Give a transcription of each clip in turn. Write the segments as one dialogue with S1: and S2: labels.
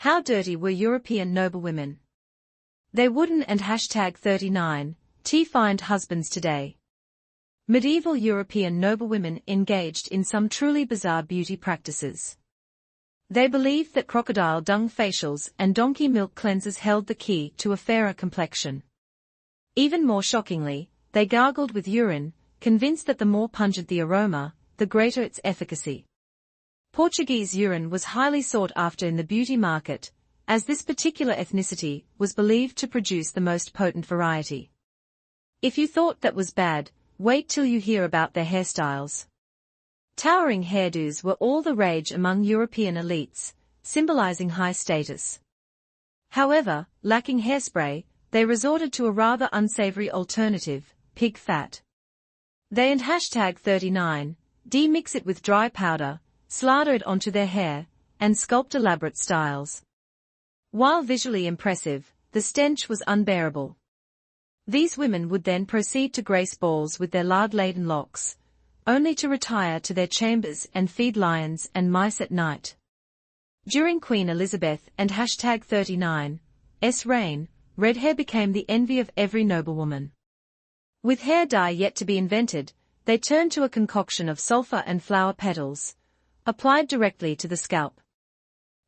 S1: How dirty were European noblewomen? They wouldn't and #39 find husbands today. Medieval European noblewomen engaged in some truly bizarre beauty practices. They believed that crocodile dung facials and donkey milk cleansers held the key to a fairer complexion. Even more shockingly, they gargled with urine, convinced that the more pungent the aroma, the greater its efficacy. Portuguese urine was highly sought after in the beauty market, as this particular ethnicity was believed to produce the most potent variety. If you thought that was bad, wait till you hear about their hairstyles. Towering hairdos were all the rage among European elites, symbolizing high status. However, lacking hairspray, they resorted to a rather unsavory alternative, pig fat. They and #39 mix it with dry powder, slather it onto their hair, and sculpt elaborate styles. While visually impressive, the stench was unbearable. These women would then proceed to grace balls with their lard-laden locks, only to retire to their chambers and feed lions and mice at night. During Queen Elizabeth and #39's reign, red hair became the envy of every noblewoman. With hair dye yet to be invented, they turned to a concoction of sulfur and flower petals, applied directly to the scalp.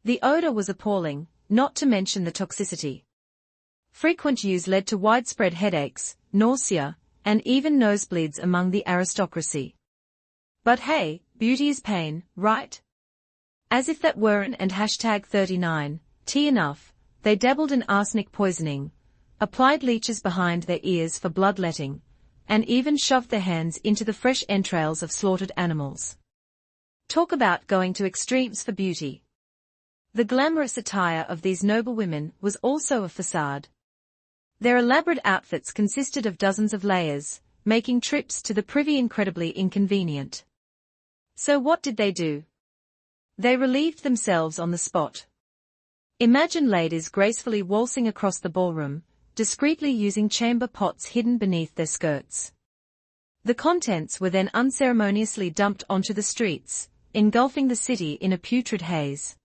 S1: The odor was appalling, not to mention the toxicity. Frequent use led to widespread headaches, nausea, and even nosebleeds among the aristocracy. But hey, beauty is pain, right? As if that weren't and #39 enough, they dabbled in arsenic poisoning, applied leeches behind their ears for bloodletting, and even shoved their hands into the fresh entrails of slaughtered animals. Talk about going to extremes for beauty. The glamorous attire of these noblewomen was also a facade. Their elaborate outfits consisted of dozens of layers, making trips to the privy incredibly inconvenient. So what did they do? They relieved themselves on the spot. Imagine ladies gracefully waltzing across the ballroom, discreetly using chamber pots hidden beneath their skirts. The contents were then unceremoniously dumped onto the streets, engulfing the city in a putrid haze.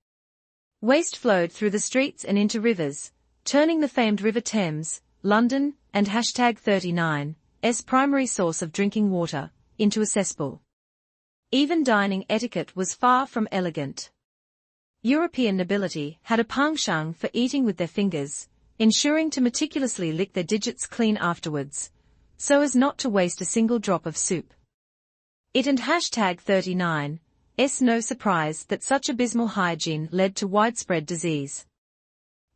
S1: Waste flowed through the streets and into rivers, turning the famed River Thames, London, and #39's primary source of drinking water, into a cesspool. Even dining etiquette was far from elegant. European nobility had a penchant for eating with their fingers, ensuring to meticulously lick their digits clean afterwards, so as not to waste a single drop of soup. It and #39's no surprise that such abysmal hygiene led to widespread disease.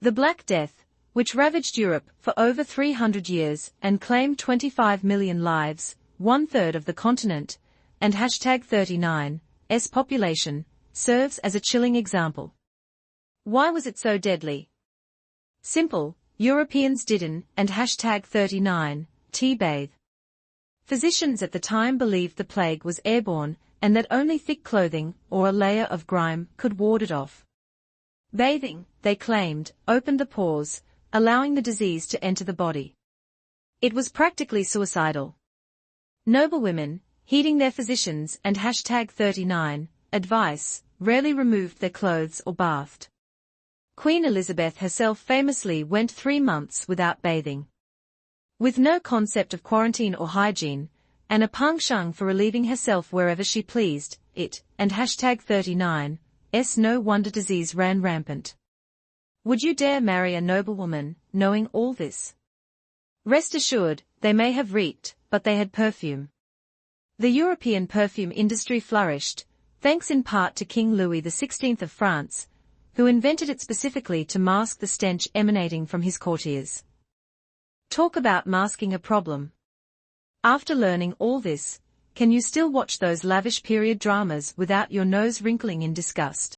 S1: The Black Death, which ravaged Europe for over 300 years and claimed 25 million lives, one-third of the continent, and #39's population, serves as a chilling example. Why was it so deadly? Simple, Europeans didn't and #39 bathe. Physicians at the time believed the plague was airborne and that only thick clothing or a layer of grime could ward it off. Bathing, they claimed, opened the pores, allowing the disease to enter the body. It was practically suicidal. Noblewomen, heeding their physicians and #39 advice, rarely removed their clothes or bathed. Queen Elizabeth herself famously went 3 months without bathing. With no concept of quarantine or hygiene, and a penchant for relieving herself wherever she pleased, it and #39's no wonder disease ran rampant. Would you dare marry a noblewoman, knowing all this? Rest assured, they may have reeked, but they had perfume. The European perfume industry flourished, thanks in part to King Louis XVI of France, who invented it specifically to mask the stench emanating from his courtiers. Talk about masking a problem. After learning all this, can you still watch those lavish period dramas without your nose wrinkling in disgust?